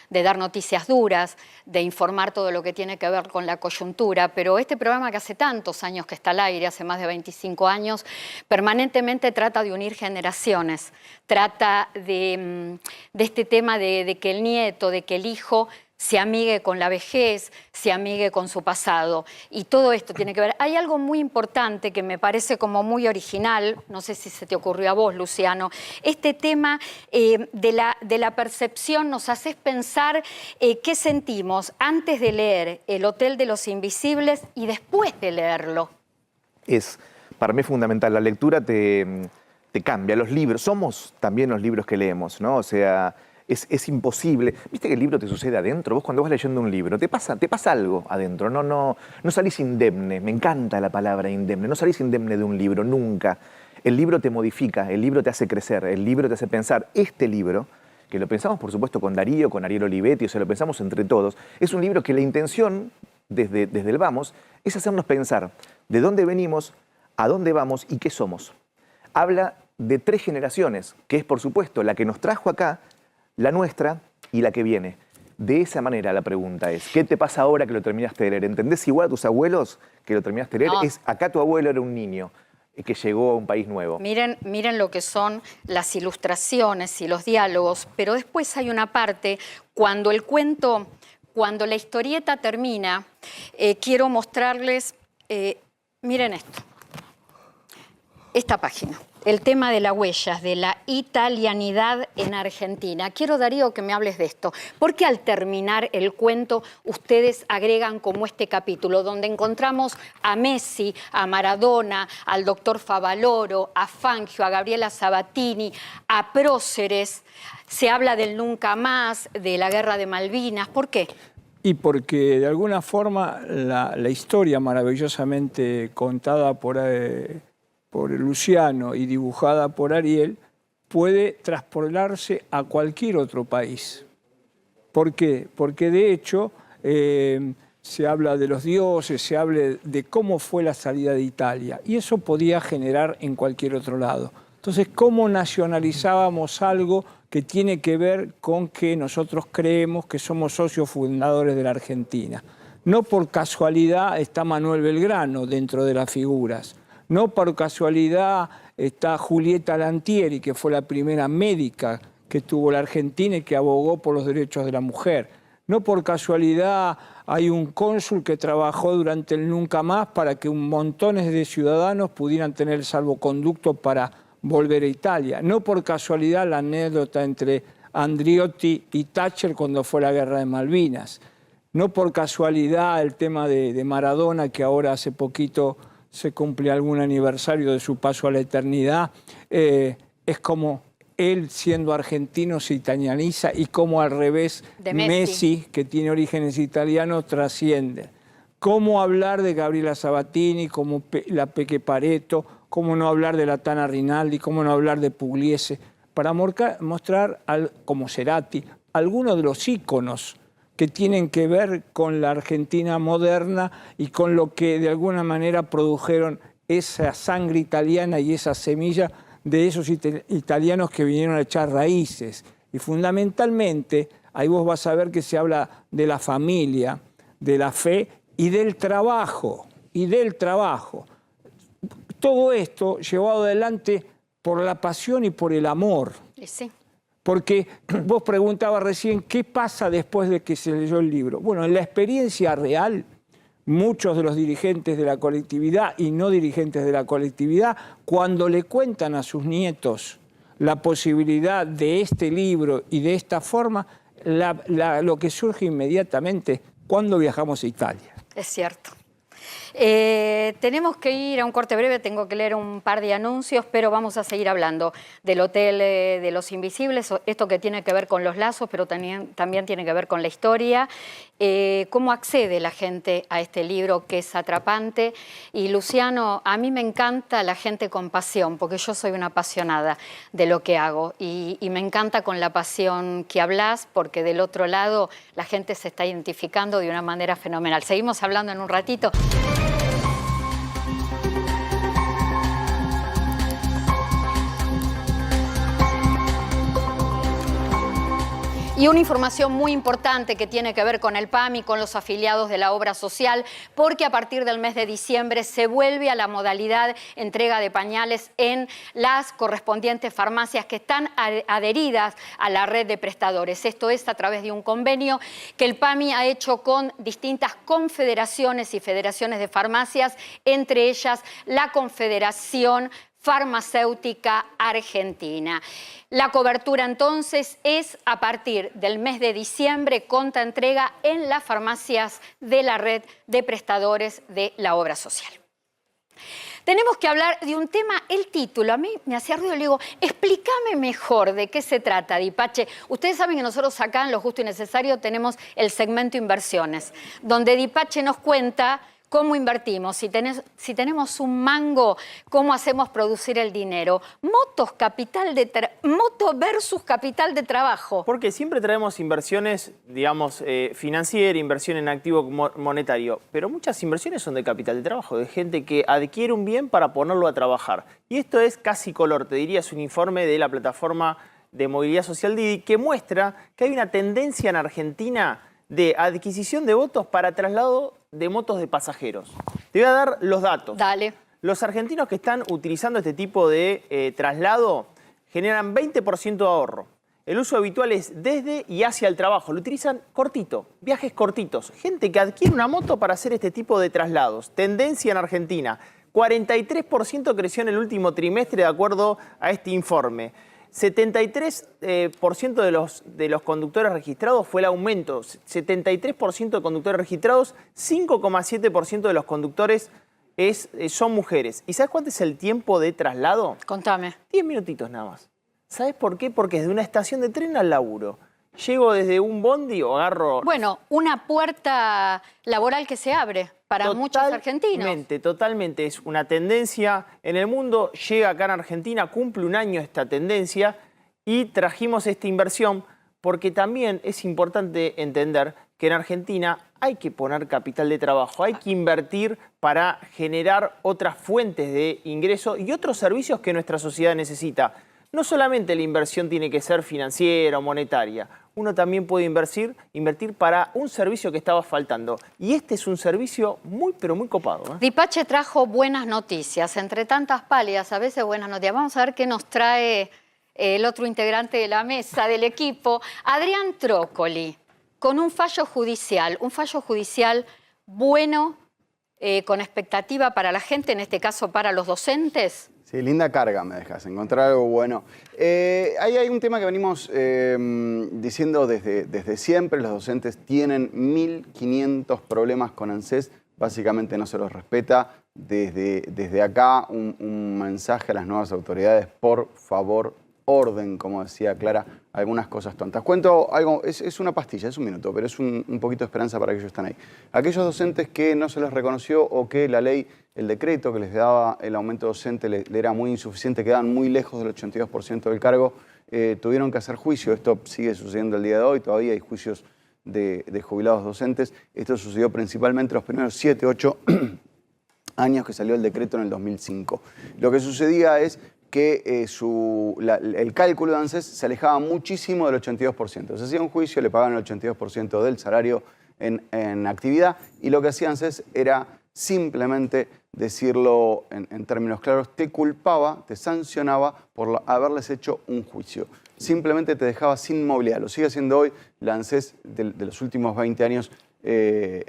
de dar noticias duras, de informar todo lo que tiene que ver con la coyuntura, pero este programa que hace tantos años que está al aire, hace más de 25 años, permanentemente trata de unir generaciones, trata de este tema de que el nieto, de que el hijo se amigue con la vejez, se amigue con su pasado. Y todo esto tiene que ver. Hay algo muy importante que me parece como muy original, no sé si se te ocurrió a vos, Luciano. Este tema de la percepción nos hace pensar qué sentimos antes de leer El Hotel de los Invisibles y después de leerlo. Es, para mí, fundamental. La lectura te cambia. Los libros, somos también los libros que leemos, ¿no? O sea... Es imposible. ¿Viste que el libro te sucede adentro? Vos cuando vas leyendo un libro, te pasa algo adentro. No salís indemne. Me encanta la palabra indemne. No salís indemne de un libro, nunca. El libro te modifica, el libro te hace crecer, el libro te hace pensar. Este libro, que lo pensamos por supuesto con Darío, con Ariel Olivetti, o sea, lo pensamos entre todos. Es un libro que la intención, desde el vamos, es hacernos pensar de dónde venimos, a dónde vamos y qué somos. Habla de 3 generaciones, que es por supuesto la que nos trajo acá, la nuestra y la que viene. De esa manera la pregunta es, ¿qué te pasa ahora que lo terminaste de leer? ¿Entendés igual a tus abuelos que lo terminaste de leer? No. Acá tu abuelo era un niño que llegó a un país nuevo. Miren lo que son las ilustraciones y los diálogos, pero después hay una parte, cuando el cuento, cuando la historieta termina, quiero mostrarles, miren esto, esta página. El tema de las huellas, de la italianidad en Argentina. Quiero, Darío, que me hables de esto. Porque al terminar el cuento, ustedes agregan como este capítulo, donde encontramos a Messi, a Maradona, al doctor Favaloro, a Fangio, a Gabriela Sabatini, a Próceres. Se habla del nunca más, de la guerra de Malvinas. ¿Por qué? Y porque de alguna forma la historia maravillosamente contada por Luciano y dibujada por Ariel, puede transportarse a cualquier otro país. ¿Por qué? Porque de hecho se habla de los dioses, se habla de cómo fue la salida de Italia, y eso podía generar en cualquier otro lado. Entonces, ¿cómo nacionalizábamos algo que tiene que ver con que nosotros creemos que somos socios fundadores de la Argentina? No por casualidad está Manuel Belgrano dentro de las figuras. No por casualidad está Julieta Lantieri, que fue la primera médica que tuvo la Argentina y que abogó por los derechos de la mujer. No por casualidad hay un cónsul que trabajó durante el nunca más para que montones de ciudadanos pudieran tener salvoconducto para volver a Italia. No por casualidad la anécdota entre Andriotti y Thatcher cuando fue la guerra de Malvinas. No por casualidad el tema de Maradona, que ahora hace poquito se cumple algún aniversario de su paso a la eternidad, es como él siendo argentino se italianiza y como al revés de Messi, que tiene orígenes italianos, trasciende. ¿Cómo hablar de Gabriela Sabatini, como la Peque Pareto, cómo no hablar de la Tana Rinaldi, cómo no hablar de Pugliese, para mostrar, como Cerati, algunos de los íconos que tienen que ver con la Argentina moderna y con lo que de alguna manera produjeron esa sangre italiana y esa semilla de esos italianos que vinieron a echar raíces. Y fundamentalmente, ahí vos vas a ver que se habla de la familia, de la fe y del trabajo. Todo esto llevado adelante por la pasión y por el amor. Sí. Porque vos preguntabas recién, ¿qué pasa después de que se leyó el libro? Bueno, en la experiencia real, muchos de los dirigentes de la colectividad y no dirigentes de la colectividad, cuando le cuentan a sus nietos la posibilidad de este libro y de esta forma, lo que surge inmediatamente, ¿cuándo viajamos a Italia? Es cierto. Tenemos que ir a un corte breve, tengo que leer un par de anuncios, pero vamos a seguir hablando del Hotel de los Invisibles, esto que tiene que ver con los lazos, pero también tiene que ver con la historia. ¿Cómo accede la gente a este libro que es atrapante? Y Luciano, a mí me encanta la gente con pasión, porque yo soy una apasionada de lo que hago y me encanta con la pasión que hablas, porque del otro lado la gente se está identificando de una manera fenomenal. Seguimos hablando en un ratito. Y una información muy importante que tiene que ver con el PAMI, con los afiliados de la obra social, porque a partir del mes de diciembre se vuelve a la modalidad entrega de pañales en las correspondientes farmacias que están adheridas a la red de prestadores. Esto es a través de un convenio que el PAMI ha hecho con distintas confederaciones y federaciones de farmacias, entre ellas la Confederación Farmacéutica Argentina. La cobertura entonces es a partir del mes de diciembre, contra entrega en las farmacias de la red de prestadores de la obra social. Tenemos que hablar de un tema, el título, a mí me hacía ruido, le digo, explícame mejor de qué se trata, Dipache. Ustedes saben que nosotros acá en Lo Justo y Necesario tenemos el segmento Inversiones, donde Dipache nos cuenta ¿cómo invertimos? Si tenemos un mango, ¿cómo hacemos producir el dinero? Moto versus capital de trabajo. Porque siempre traemos inversiones, digamos, financieras, inversión en activo monetario, pero muchas inversiones son de capital de trabajo, de gente que adquiere un bien para ponerlo a trabajar. Y esto es casi color, te diría, es un informe de la plataforma de movilidad social Didi que muestra que hay una tendencia en Argentina de adquisición de votos para traslado de motos de pasajeros. Te voy a dar los datos. Dale. Los argentinos que están utilizando este tipo de traslado generan 20% de ahorro. El uso habitual es desde y hacia el trabajo. Lo utilizan cortito, viajes cortitos. Gente que adquiere una moto para hacer este tipo de traslados. Tendencia en Argentina. 43% creció en el último trimestre de acuerdo a este informe. 73% de los conductores registrados fue el aumento. 73% de conductores registrados, 5,7% de los conductores son mujeres. ¿Y sabes cuánto es el tiempo de traslado? Contame. 10 minutitos nada más. ¿Sabes por qué? Porque es de una estación de tren al laburo. Llego desde un bondi o agarro... Bueno, una puerta laboral que se abre para muchos argentinos. Totalmente. Es una tendencia en el mundo. Llega acá en Argentina, cumple un año esta tendencia y trajimos esta inversión porque también es importante entender que en Argentina hay que poner capital de trabajo, hay que invertir para generar otras fuentes de ingreso y otros servicios que nuestra sociedad necesita. No solamente la inversión tiene que ser financiera o monetaria, uno también puede invertir para un servicio que estaba faltando. Y este es un servicio muy, pero muy copado, ¿eh? Dipache trajo buenas noticias, entre tantas pálidas, a veces buenas noticias. Vamos a ver qué nos trae el otro integrante de la mesa, del equipo, Adrián Trócoli, con un fallo judicial bueno, con expectativa para la gente, en este caso para los docentes. Sí, linda carga me dejas, encontrar algo bueno. Ahí hay un tema que venimos diciendo desde siempre. Los docentes tienen 1.500 problemas con ANSES. Básicamente no se los respeta. Desde acá un mensaje a las nuevas autoridades. Por favor, orden, como decía Clara, algunas cosas tontas. Cuento algo, es una pastilla, es un minuto, pero es un poquito de esperanza para aquellos que están ahí. Aquellos docentes que no se les reconoció o que la ley, el decreto que les daba el aumento docente le era muy insuficiente, quedaban muy lejos del 82% del cargo, tuvieron que hacer juicio. Esto sigue sucediendo el día de hoy, todavía hay juicios de jubilados docentes. Esto sucedió principalmente los primeros 7, 8 años que salió el decreto en el 2005. Lo que sucedía es que el cálculo de ANSES se alejaba muchísimo del 82%. Se hacía un juicio, le pagaban el 82% del salario en actividad y lo que hacía ANSES era simplemente decirlo en términos claros, te culpaba, te sancionaba por haberles hecho un juicio. Simplemente te dejaba sin movilidad. Lo sigue haciendo hoy. La ANSES de los últimos 20 años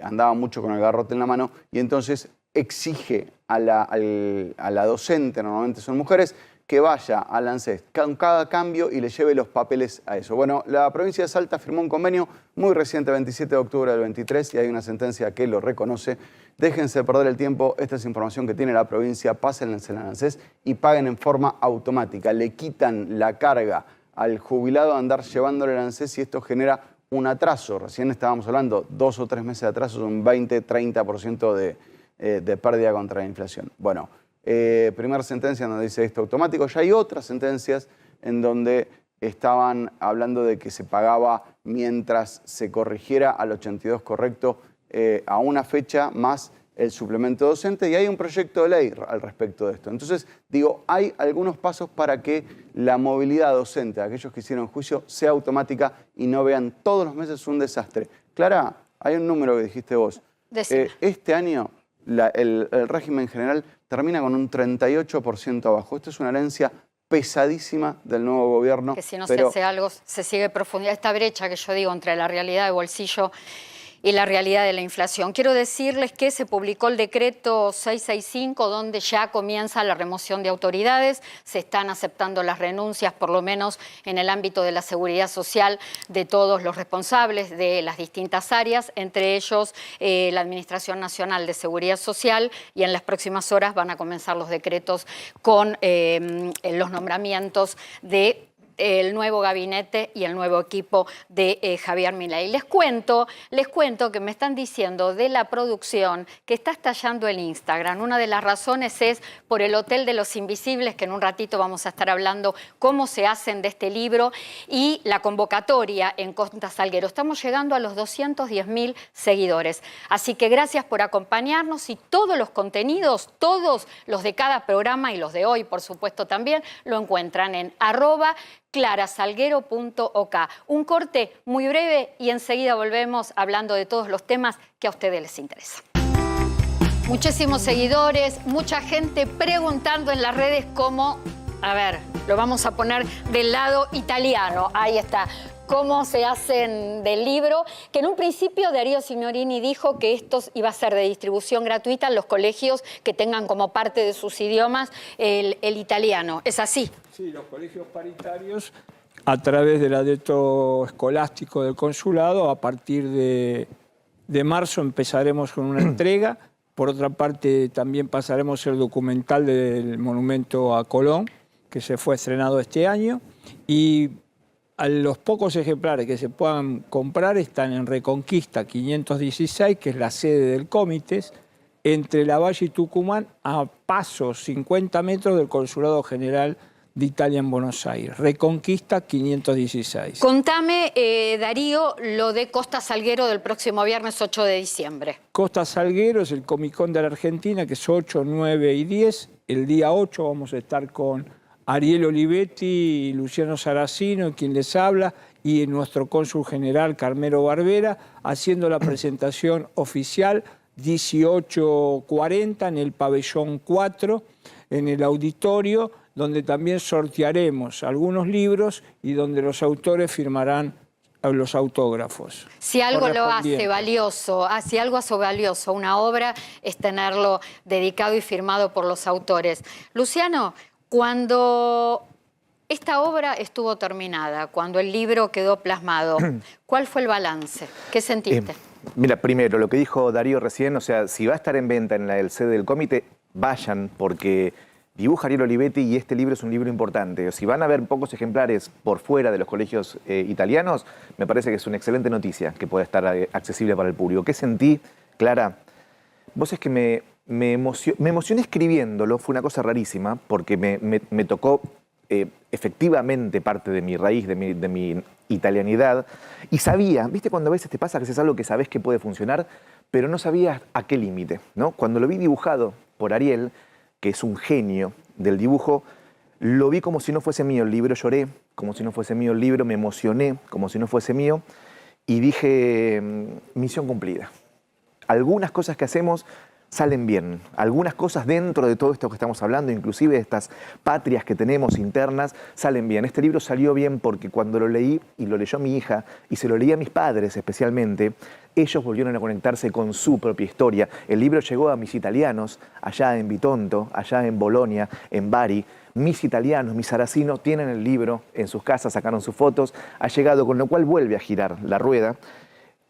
andaba mucho con el garrote en la mano y entonces exige a la docente, normalmente son mujeres, que vaya al ANSES con cada cambio y le lleve los papeles a eso. Bueno, la provincia de Salta firmó un convenio muy reciente, 27 de octubre del 23, y hay una sentencia que lo reconoce. Déjense de perder el tiempo, esta es información que tiene la provincia, pásense al ANSES y paguen en forma automática. Le quitan la carga al jubilado a andar llevándole al ANSES y esto genera un atraso. Recién estábamos hablando, 2 o 3 meses de atraso, son 20-30% de pérdida contra la inflación. Bueno, primera sentencia donde dice esto automático. Ya hay otras sentencias en donde estaban hablando de que se pagaba mientras se corrigiera al 82 correcto a una fecha más el suplemento docente, y hay un proyecto de ley al respecto de esto. Entonces, digo, hay algunos pasos para que la movilidad docente de aquellos que hicieron juicio sea automática y no vean todos los meses un desastre. Clara, hay un número que dijiste vos. Este año el régimen general termina con un 38% abajo. Esto es una herencia pesadísima del nuevo gobierno. Que si no se hace algo, se sigue profundizando esta brecha que yo digo entre la realidad de bolsillo y la realidad de la inflación. Quiero decirles que se publicó el decreto 665, donde ya comienza la remoción de autoridades. Se están aceptando las renuncias, por lo menos en el ámbito de la seguridad social, de todos los responsables de las distintas áreas, entre ellos la Administración Nacional de Seguridad Social, y en las próximas horas van a comenzar los decretos con los nombramientos de el nuevo gabinete y el nuevo equipo de Javier Milei. Les cuento que me están diciendo de la producción que está estallando el Instagram. Una de las razones es por el Hotel de los Invisibles, que en un ratito vamos a estar hablando cómo se hacen de este libro, y la convocatoria en Costa Salguero. Estamos llegando a los 210.000 seguidores. Así que gracias por acompañarnos, y todos los contenidos, todos los de cada programa y los de hoy, por supuesto, también lo encuentran en @clarasalguero.ok. Un corte muy breve y enseguida volvemos hablando de todos los temas que a ustedes les interesan. Muchísimos seguidores, mucha gente preguntando en las redes cómo, a ver, lo vamos a poner del lado italiano, ahí está. Cómo se hacen del libro, que en un principio Darío Signorini dijo que esto iba a ser de distribución gratuita en los colegios que tengan como parte de sus idiomas el italiano. ¿Es así? Sí, los colegios paritarios, a través del adepto escolástico del consulado, a partir de marzo empezaremos con una entrega. Por otra parte, también pasaremos el documental del Monumento a Colón, que se fue estrenado este año, y a los pocos ejemplares que se puedan comprar están en Reconquista 516, que es la sede del Comites, entre Lavalle y Tucumán, a pasos 50 metros del Consulado General de Italia en Buenos Aires. Reconquista 516. Contame, Darío, lo de Costa Salguero del próximo viernes 8 de diciembre. Costa Salguero es el Comicón de la Argentina, que es 8, 9 y 10. El día 8 vamos a estar con Ariel Olivetti y Luciano Saracino, quien les habla, y nuestro cónsul general Carmelo Barbera, haciendo la presentación oficial 18:40 en el pabellón 4, en el auditorio, donde también sortearemos algunos libros y donde los autores firmarán los autógrafos. Si algo lo hace valioso, si algo hace valioso una obra, es tenerlo dedicado y firmado por los autores. Luciano, cuando esta obra estuvo terminada, cuando el libro quedó plasmado, ¿cuál fue el balance? ¿Qué sentiste? Mira, primero, lo que dijo Darío recién, o sea, si va a estar en venta en el sede del comité, vayan, porque dibuja Ariel Olivetti y este libro es un libro importante. Si van a ver pocos ejemplares por fuera de los colegios italianos, me parece que es una excelente noticia que pueda estar accesible para el público. ¿Qué sentí, Clara? Vos es que me emocioné escribiéndolo, fue una cosa rarísima, porque me tocó efectivamente parte de mi raíz, de mi italianidad, y sabía, ¿viste cuando a veces te pasa que es algo que sabés que puede funcionar, pero no sabías a qué límite, ¿no? Cuando lo vi dibujado por Ariel, que es un genio del dibujo, lo vi como si no fuese mío el libro, lloré como si no fuese mío el libro, me emocioné como si no fuese mío, y dije, misión cumplida. Algunas cosas que hacemos salen bien. Algunas cosas dentro de todo esto que estamos hablando, inclusive de estas patrias que tenemos internas, salen bien. Este libro salió bien porque cuando lo leí, y lo leyó mi hija, y se lo leí a mis padres especialmente, ellos volvieron a conectarse con su propia historia. El libro llegó a mis italianos, allá en Bitonto, allá en Bolonia, en Bari. Mis italianos, mis saracinos, tienen el libro en sus casas, sacaron sus fotos, ha llegado, con lo cual vuelve a girar la rueda.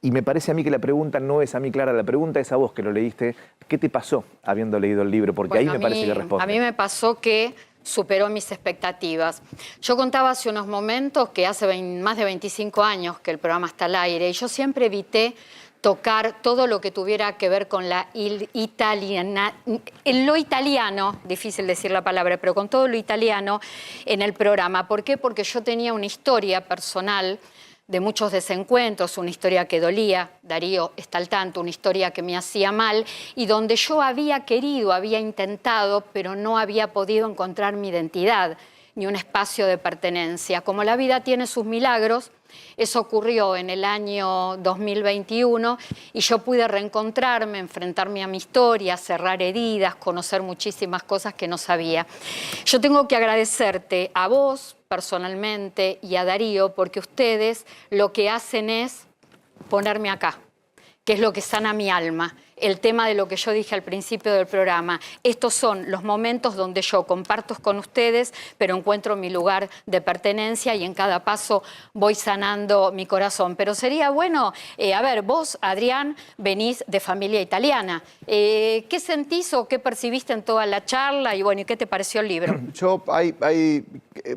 Y me parece a mí que la pregunta no es a mí, Clara, la pregunta es a vos que lo leíste. ¿Qué te pasó habiendo leído el libro? Porque bueno, ahí me parece que responde. A mí me pasó que superó mis expectativas. Yo contaba hace unos momentos que hace más de 25 años que el programa está al aire, y yo siempre evité tocar todo lo que tuviera que ver con lo italiano, difícil decir la palabra, pero con todo lo italiano en el programa. ¿Por qué? Porque yo tenía una historia personal de muchos desencuentros, una historia que dolía, Darío está al tanto, una historia que me hacía mal, y donde yo había querido, había intentado, pero no había podido encontrar mi identidad, ni un espacio de pertenencia. Como la vida tiene sus milagros, eso ocurrió en el año 2021 y yo pude reencontrarme, enfrentarme a mi historia, cerrar heridas, conocer muchísimas cosas que no sabía. Yo tengo que agradecerte a vos personalmente y a Darío, porque ustedes lo que hacen es ponerme acá, que es lo que sana mi alma. el tema de lo que yo dije al principio del programa. Estos son los momentos donde yo comparto con ustedes, pero encuentro mi lugar de pertenencia y en cada paso voy sanando mi corazón. Pero sería bueno, a ver, vos, Adrián, venís de familia italiana. ¿Qué sentís o qué percibiste en toda la charla? Y bueno, ¿y qué te pareció el libro?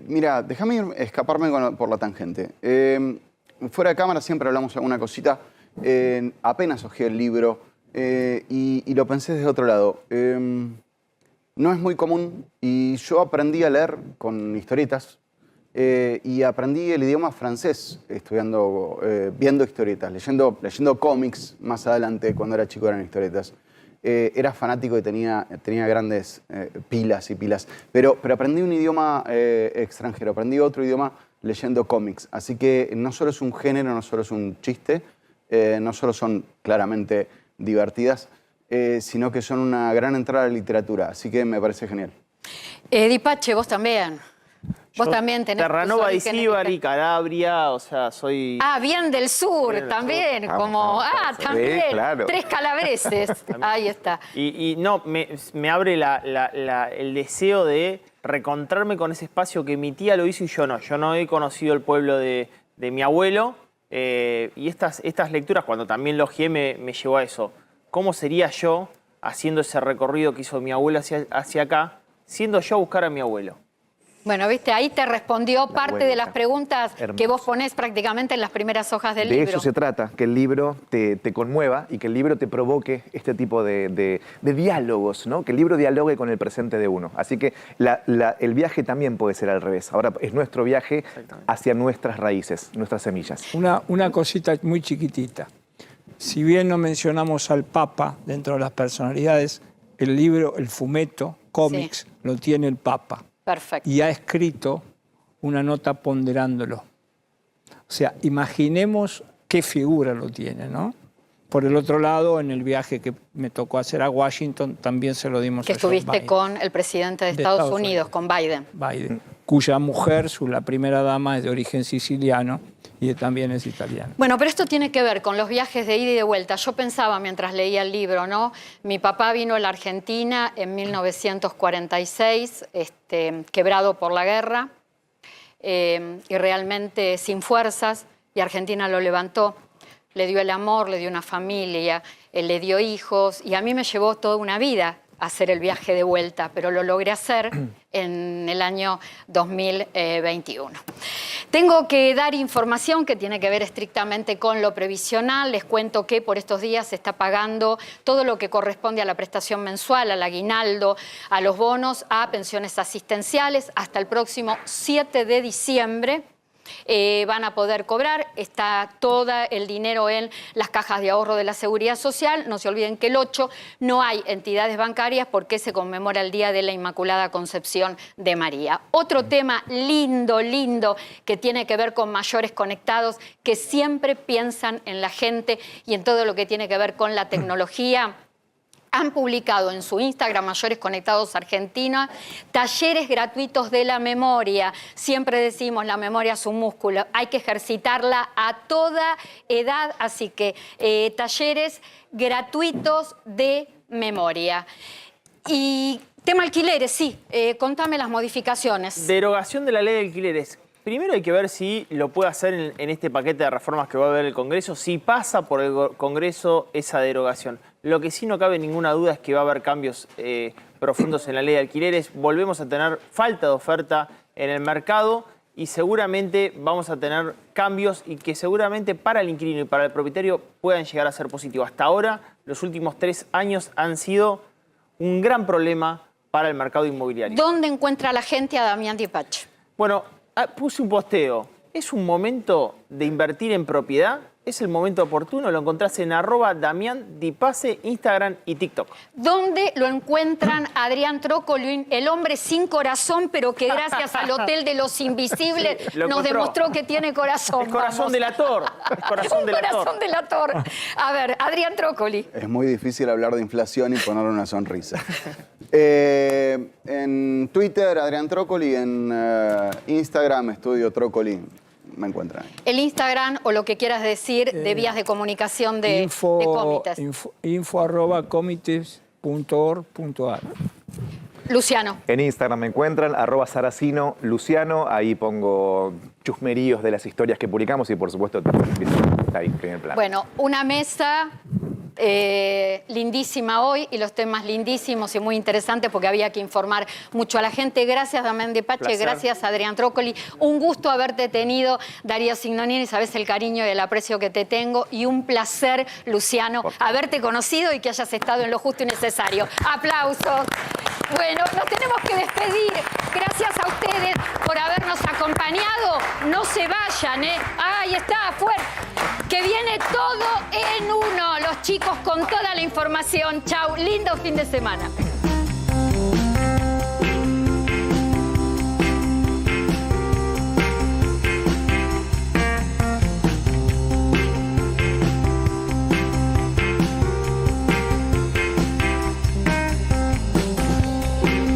Mira, déjame escaparme por la tangente. Fuera de cámara siempre hablamos alguna cosita. Apenas hojeé el libro y lo pensé desde otro lado. No es muy común y yo aprendí a leer con historietas y aprendí el idioma francés estudiando, viendo historietas, leyendo cómics más adelante. Cuando era chico eran historietas. Era fanático y tenía grandes pilas y pilas. Pero aprendí un idioma extranjero, aprendí otro idioma leyendo cómics. Así que no solo es un género, no solo es un chiste, no solo son claramente divertidas, sino que son una gran entrada a la literatura. Así que me parece genial. Dipache, vos también. Vos también tenés... Terranova di Sibari, Calabria, o sea, soy... Ah, bien del sur, Bien del también, sur. como... también, Sí, claro. 3 calabreses, ahí está. Y no, me abre el deseo de reencontrarme con ese espacio que mi tía lo hizo y yo no. Yo no he conocido el pueblo de mi abuelo y estas lecturas, cuando también lo ojeé, me llevó a eso. ¿Cómo sería yo haciendo ese recorrido que hizo mi abuelo hacia acá, siendo yo a buscar a mi abuelo? Bueno, viste, ahí te respondió parte vuelta. de las preguntas Hermoso. que vos ponés prácticamente en las primeras hojas del libro. De eso se trata, que el libro te conmueva y que el libro te provoque este tipo de diálogos, ¿no? Que el libro dialogue con el presente de uno. Así que el viaje también puede ser al revés. Ahora es nuestro viaje hacia nuestras raíces, nuestras semillas. Una cosita muy chiquitita. Si bien no mencionamos al Papa dentro de las personalidades, el libro, el fumeto, cómics, Sí. lo tiene el Papa. Perfecto. Y ha escrito una nota ponderándolo. O sea, imaginemos qué figura lo tiene, ¿no? Por el otro lado, en el viaje que me tocó hacer a Washington, también se lo dimos Que a Joe estuviste Biden. con el presidente de Estados Unidos, con Biden. Biden, cuya mujer, la primera dama, es de origen siciliano y también es italiana. Bueno, pero esto tiene que ver con los viajes de ida y de vuelta. Yo pensaba mientras leía el libro, ¿no? Mi papá vino a la Argentina en 1946, quebrado por la guerra y realmente sin fuerzas, y Argentina lo levantó. Le dio el amor, le dio una familia, le dio hijos, y a mí me llevó toda una vida hacer el viaje de vuelta, pero lo logré hacer en el año 2021. Tengo que dar información que tiene que ver estrictamente con lo previsional. Les cuento que por estos días se está pagando todo lo que corresponde a la prestación mensual, al aguinaldo, a los bonos, a pensiones asistenciales. Hasta el próximo 7 de diciembre van a poder cobrar. Está todo el dinero en las cajas de ahorro de la Seguridad Social. No se olviden que el 8 no hay entidades bancarias porque se conmemora el Día de la Inmaculada Concepción de María. Otro tema lindo, lindo, que tiene que ver con mayores conectados, que siempre piensan en la gente y en todo lo que tiene que ver con la tecnología. Han publicado en su Instagram, Mayores Conectados Argentina, talleres gratuitos de la memoria. Siempre decimos, la memoria es un músculo, hay que ejercitarla a toda edad, así que talleres gratuitos de memoria. Y tema alquileres, sí, contame las modificaciones. Derogación de la ley de alquileres. Primero hay que ver si lo puede hacer en este paquete de reformas que va a ver el Congreso, si pasa por el Congreso esa derogación. Lo que sí no cabe ninguna duda es que va a haber cambios profundos en la ley de alquileres. Volvemos a tener falta de oferta en el mercado y seguramente vamos a tener cambios y que seguramente para el inquilino y para el propietario puedan llegar a ser positivos. Hasta ahora, los últimos 3 años han sido un gran problema para el mercado inmobiliario. ¿Dónde encuentra la gente a Damián Dipache? Bueno, puse un posteo. ¿Es un momento de invertir en propiedad? ¿Es el momento oportuno? Lo encontrás en @DamianDipace, Instagram y TikTok. ¿Dónde lo encuentran Adrián Trócoli, el hombre sin corazón, pero que gracias al Hotel de los Invisibles Sí, lo nos encontró. demostró que tiene corazón? Es corazón Vamos. delator. Es corazón delator. Corazón delator. A ver, Adrián Trócoli. Es muy difícil hablar de inflación y poner una sonrisa. En Twitter, Adrián Trócoli, en Instagram, Estudio Trócoli. me encuentran ahí. El Instagram o lo que quieras decir de vías de comunicación de comités. info@comites.org.ar. Luciano. En Instagram me encuentran, @saracino Luciano. Ahí pongo chusmeríos de las historias que publicamos y, por supuesto, está ahí en primer plano. Bueno, una mesa lindísima hoy y los temas lindísimos y muy interesantes porque había que informar mucho a la gente. Gracias, Damián de Pache. Placer. Gracias, Adrián Trócoli. Un gusto haberte tenido, Darío Signonini. Sabes el cariño y el aprecio que te tengo. Y un placer, Luciano, haberte conocido y que hayas estado en lo justo y necesario. ¡Aplausos! Bueno, nos tenemos que despedir. Gracias a ustedes por habernos acompañado. No se vayan, ¿eh? Ahí está, fuerte. Que viene todo en uno. Los chicos con toda la información. Chau, lindo fin de semana.